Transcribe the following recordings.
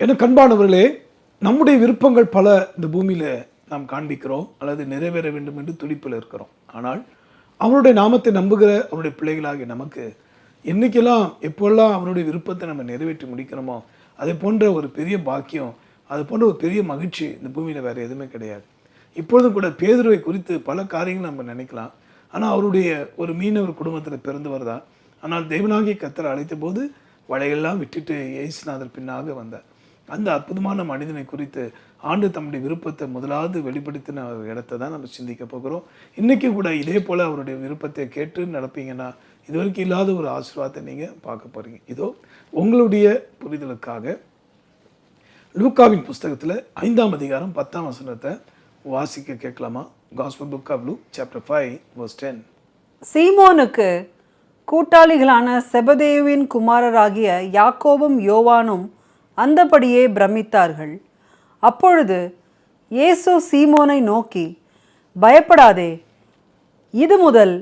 என கண்பானவர்களே, நம்முடைய விருப்பங்கள் பல இந்த பூமியில் நாம் காண்பிக்கிறோம் அல்லது நிறைவேற வேண்டும் என்று துடிப்பில் இருக்கிறோம். ஆனால் அவருடைய நாமத்தை நம்புகிற அவருடைய பிள்ளைகளாகிய நமக்கு என்றைக்கெல்லாம் எப்போல்லாம் அவருடைய விருப்பத்தை நம்ம நிறைவேற்றி முடிக்கிறோமோ அதை போன்ற ஒரு பெரிய பாக்கியம், அது போன்ற ஒரு பெரிய மகிழ்ச்சி இந்த பூமியில் வேறு எதுவுமே கிடையாது. இப்பொழுதும் கூட பேதுருவை குறித்து பல காரியங்கள் நம்ம நினைக்கலாம். ஆனால் அவருடைய ஒரு மீனவர் குடும்பத்தில் பிறந்தவர் தான். ஆனால் தேவனாகிய கர்த்தர் அழைத்த போது வலையெல்லாம் விட்டுட்டு இயேசுநாதர் பின்னாக வந்தார். அந்த அற்புதமான மனிதனை குறித்து ஆண்டு தம்முடைய விருப்பத்தை முதலாவது வெளிப்படுத்தின இடத்தை தான் நம்ம சிந்திக்க போகிறோம். இன்றைக்கி கூட இதே போல் அவருடைய விருப்பத்தை கேட்டு நடப்பீங்கன்னா இதுவரைக்கும் இல்லாத ஒரு ஆசீர்வாதத்தை நீங்கள் பார்க்க போகிறீங்க. இதோ உங்களுடைய புரிதலுக்காக லூக்காவின் புஸ்தகத்தில் 5ஆம் அதிகாரம் 10ஆம் வசனத்தை வாசிக்க கேட்கலாமா? Gospel book of Luke chapter 5 verse 10. சீமோனுக்கு கூட்டாளிகளான செபதேயுவின் குமாரராகிய யாக்கோபும் யோவானும் அந்தபடியே பிரமித்தார்கள். அப்பொழுது இயேசு சீமோனை நோக்கி, பயப்படாதே, இது முதல்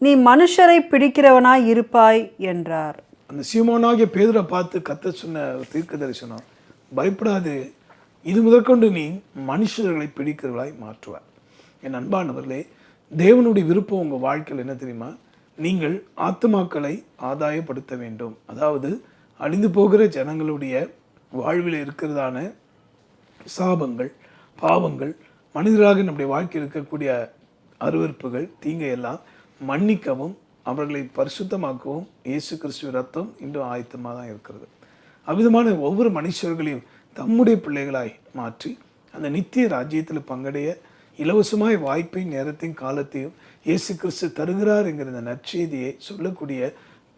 நீ மனுஷரை பிடிக்கிறவனாய் இருப்பாய் என்றார். அந்த சீமோனாகிய பேதுரை பார்த்து கர்த்தர் சொன்ன தீர்க்க தரிசனம், பயப்படாது, இது முதற்கொண்டு நீ மனுஷர்களை பிடிக்கிறவர்களாய் மாற்றுவார். என் அன்பானவர்களே, தேவனுடைய விருப்பம் உங்கள் வாழ்க்கையில் என்ன தெரியுமா? நீங்கள் ஆத்துமாக்களை ஆதாயப்படுத்த வேண்டும். அதாவது அழிந்து போகிற ஜனங்களுடைய வாழ்வில் இருக்கிறதான சாபங்கள், பாவங்கள், மனிதராக நம்முடைய வாழ்க்கையில் இருக்கக்கூடிய அருவருப்புகள், தீங்கையெல்லாம் மன்னிக்கவும் அவர்களை பரிசுத்தமாக்கவும் இயேசு கிறிஸ்துவின் ரத்தம் இன்றும் ஆயத்தமாக தான் இருக்கிறது. அவ்விதமான ஒவ்வொரு மனுஷர்களையும் தம்முடைய பிள்ளைகளாய் மாற்றி அந்த நித்திய ராஜ்யத்தில் பங்கடைய இலவசமாய் வாய்ப்பையும் நேரத்தையும் காலத்தையும் இயேசு கிறிஸ்து தருகிறார் என்கிற இந்த நற்செய்தியை சொல்லக்கூடிய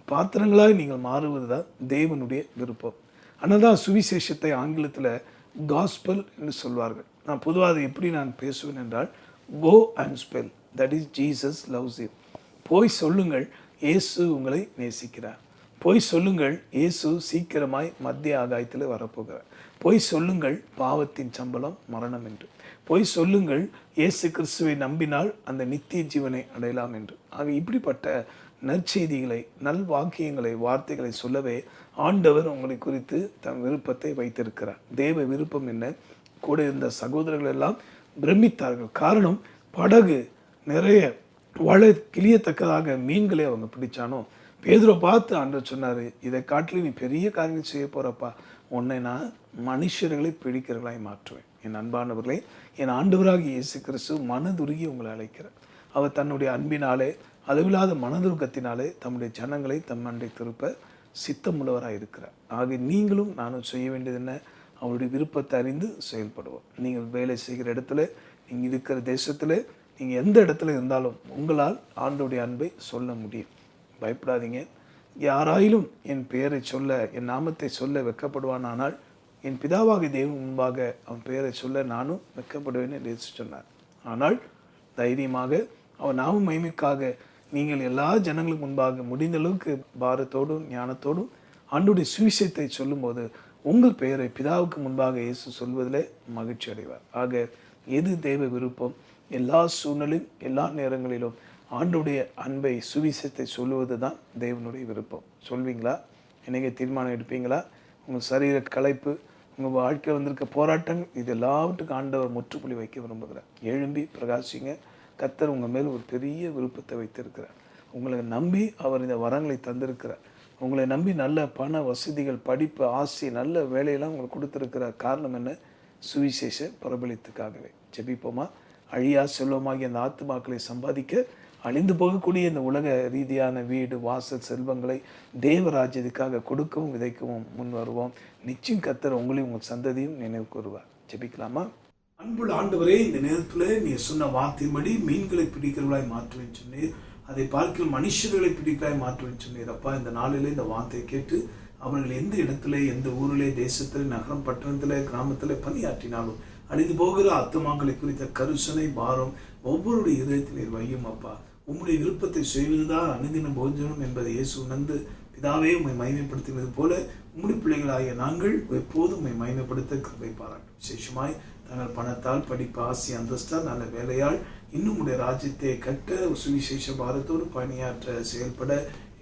பாத்திரங்களாய் நீங்கள் மாறுவது தான் தேவனுடைய விருப்பம். ஆனால் தான் சுவிசேஷத்தை ஆங்கிலத்தில் காஸ்பல் என்று சொல்வார்கள். நான் பொதுவாக அதை எப்படி நான் பேசுவேன் என்றால், go and spell, that is Jesus loves you. போய் சொல்லுங்கள், இயேசு உங்களை நேசிக்கிறார். போய் சொல்லுங்கள், இயேசு சீக்கிரமாய் மத்திய ஆகாயத்தில் வரப்போகிறார். போய் சொல்லுங்கள், பாவத்தின் சம்பளம் மரணம் என்று. போய் சொல்லுங்கள், இயேசு கிறிஸ்துவை நம்பினால் அந்த நித்திய ஜீவனை அடையலாம் என்று. ஆக இப்படிப்பட்ட நற்செய்திகளை, நல்வாக்கியங்களை, வார்த்தைகளை சொல்லவே ஆண்டவர் உங்களை குறித்து தன் விருப்பத்தை வைத்திருக்கிறார். தேவ விருப்பம் என்ன? கூட இருந்த சகோதரர்கள் எல்லாம் பிரமித்தார்கள். காரணம், படகு நிறைய வலை கிளியத்தக்கதாக மீன்களை அவங்க பிடிச்சானோ. பேதுரை பார்த்து ஆண்டவர் சொன்னார், இதை காட்டிலும் நீ பெரிய காரியங்கள் செய்ய போகிறப்பா, உன்னை நான் மனுஷர்களை பிடிக்கிறவர்களாய் மாற்றுவேன். என் அன்பானவர்களே, என் ஆண்டவராகிய இயேசு கிறிஸ்து மனதுருகி உங்களை அழைக்கிறார். அவர் தன்னுடைய அன்பினாலே, அளவில்லாத மனதுருக்கத்தினாலே தம்முடைய ஜனங்களை தம்மண்டை திருப்ப சித்தமுள்ளவராக இருக்கிறார். ஆக நீங்களும் நானும் செய்ய வேண்டியது என்ன? அவருடைய விருப்பத்தை அறிந்து செயல்படுவோம். நீங்கள் வேலை செய்கிற இடத்துல, நீங்கள் இருக்கிற தேசத்தில், நீங்கள் எந்த இடத்துல இருந்தாலும் உங்களால் ஆண்டவருடைய அன்பை சொல்ல முடியும். பயப்படாதீங்க. யாராயிலும் என் பெயரை சொல்ல, என் நாமத்தை சொல்ல வெட்கப்படுவானால் என் பிதாவாகிய தேவன் முன்பாக அவன் பெயரை சொல்ல நானும் வெட்கப்படுவேன் என்று சொன்னார். ஆனால் தைரியமாக அவன் நாமும் மகிமைக்காக நீங்கள் எல்லா ஜனங்களுக்கு முன்பாக முடிந்த அளவுக்கு பாரத்தோடும் ஞானத்தோடும் ஆண்டவருடைய சுவிசேஷத்தை சொல்லும்போது உங்கள் பெயரை பிதாவுக்கு முன்பாக இயேசு சொல்வதிலே மகிழ்ச்சி அடைவார். ஆக எது தேவ விருப்பம்? எல்லா சூழ்நிலையும், எல்லா நேரங்களிலும் ஆண்டவருடைய அன்பை, சுவிசேஷத்தை சொல்லுவது தான் தேவனுடைய விருப்பம். சொல்வீங்களா? என்னைக்கு தீர்மானம் எடுப்பீங்களா? உங்கள் சரீர களைப்பு, உங்கள் வாழ்க்கையில் வந்திருக்க போராட்டங்கள், இது எல்லாவற்றுக்கும் ஆண்டவர் முற்றுப்புள்ளி வைக்க விரும்புகிறார். எழும்பி பிரகாசிங்க. கர்த்தர் உங்கள் மேல் ஒரு பெரிய விருப்பத்தை வைத்திருக்கிறார். உங்களை நம்பி அவர் இந்த வரங்களை தந்திருக்கிறார். உங்களை நம்பி நல்ல பண வசதிகள், படிப்பு, ஆசை, நல்ல வேலையெல்லாம் உங்களுக்கு கொடுத்துருக்கிற காரணம் என்ன? சுவிசேஷ பிரபலித்துக்காகவே. ஜெபிப்போமா? அழியா செல்வமாகிய அந்த ஆத்துமாக்களை சம்பாதிக்க அழிந்து போகக்கூடிய இந்த உலக ரீதியான வீடு, வாசல், செல்வங்களை தேவராஜ்யத்துக்காக கொடுக்கவும் விதைக்கவும் முன் வருவோம். நிச்சயம் கர்த்தர் உங்களையும் உங்கள் சந்ததியும் நினைவு கூறுவார். ஜெபிக்கலாமா? அன்புள்ள ஆண்டவரே, இந்த நேரத்தில் நீ சொன்ன வார்த்தையின்படி மீன்களை பிடிக்கிறவர்களாய் மாற்றுவேன் சொன்னீர். அதை பார்க்க மனுஷர்களை பிடிக்கிறாய் மாற்றுவேன் சொன்னீர். அப்பா, இந்த நாளிலே இந்த வார்த்தையை கேட்டு அவர்கள் எந்த இடத்துல, எந்த ஊரிலே, தேசத்தில், நகரம், பட்டணத்தில், கிராமத்தில் பணியாற்றினாலும் அழிந்து போகிற ஆத்துமாக்களை குறித்த கருசனை, பாரம் ஒவ்வொருடைய இதயத்தில் வையும். அப்பா, உம்முடைய விருப்பத்தை செய்வதுதான் அனுதின போஜனம் என்பதை இயேசு உணர்ந்து, பிதாவே உம்மை மகிமைப்படுத்தினது போல உம்முடைய பிள்ளைகளாகிய நாங்கள் எப்போதும் உம்மை மகிமைப்படுத்த கிருபை பாராட்டும். விசேஷமாய் தங்கள் பணத்தால், படிப்பு, ஆசி, அந்தஸ்தால், நல்ல வேலையால் இன்னும் உடைய ராஜ்யத்தை கட்ட, சுவிசேஷ பாரத்தோடு பணியாற்ற, செயல்பட,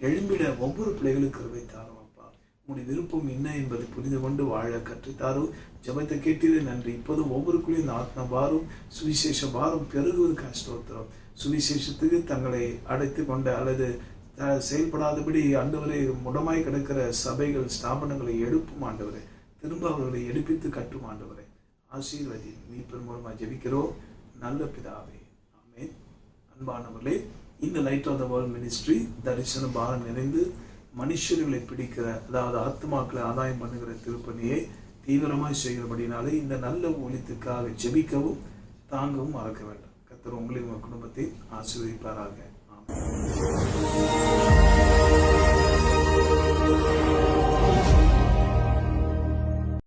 எழும்பிட ஒவ்வொரு பிள்ளைகளுக்கு கிருபை தாரும். அப்பா, உங்களுடைய விருப்பம் என்ன என்பதை புரிந்து கொண்டு வாழ கற்றுத்தாரும். ஜெபத்தை கேட்டீரே நன்றி. இப்போதும் ஒவ்வொருக்குள்ளேயும் இந்த ஆத்ம பாரம், சுவிசேஷ பாரம் பெருகுவதற்கு ஸ்தோத்திரம். சுவிசேஷத்துக்கு தங்களை அடைத்து கொண்ட அல்லது செயல்படாதபடி ஆண்டவரே முடமாய் கிடக்கிற சபைகள், ஸ்தாபனங்களை எழுப்பும் ஆண்டவரே. திரும்ப அவர்களை எடுப்பித்து கட்டும் ஆண்டவரே. ஆசீர்வதி. மீட்பர் மூலமாக ஜெபிக்கிறோம் நல்ல பிதாவே, ஆமென். அன்பானவர்களே, இந்த light of the world ministry தரிசன பாரம் நிறைந்து மனுஷர்களை பிடிக்கிற, அதாவது ஆத்மாக்களை ஆதாயம் பண்ணுகிற திருப்பணியை தீவிரமாய் செய்கிறபடினாலே இந்த நல்ல ஊழியத்துக்காக ஜெபிக்கவும் தாங்கவும் மறக்க வேண்டாம். கர்த்தர் உங்களையும் உங்கள் குடும்பத்தை ஆசீர்வதிப்பாராக. ஆமென்.